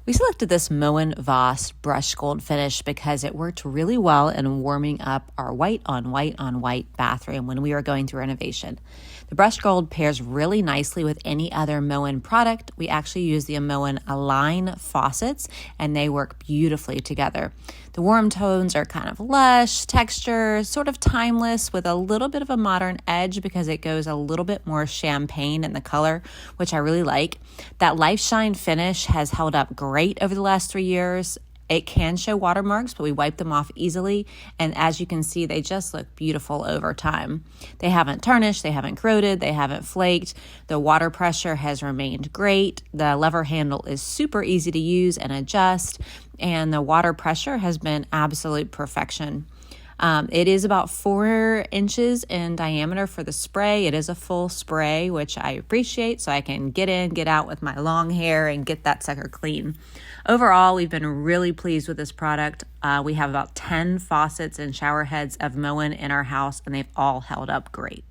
We selected this Moen Voss brush gold finish because it worked really well in warming up our white on white bathroom when we were going through renovation. The brush gold pairs really nicely with any other Moen product. We actually use the Moen Align faucets and they work beautifully together. The warm tones are kind of lush texture, sort of timeless with a little bit of a modern edge because it goes a little bit more champagne in the color, which I really like. That LifeShine finish has held up great over the last 3 years. It can show watermarks, but we wipe them off easily. And as you can see, they just look beautiful over time. They haven't tarnished, they haven't corroded, they haven't flaked. The water pressure has remained great. The lever handle is super easy to use and adjust. And the water pressure has been absolute perfection. It is about 4 inches in diameter for the spray. It is a full spray, which I appreciate, so I can get in, get out with my long hair and get that sucker clean. Overall, we've been really pleased with this product. We have about 10 faucets and shower heads of Moen in our house, and they've all held up great.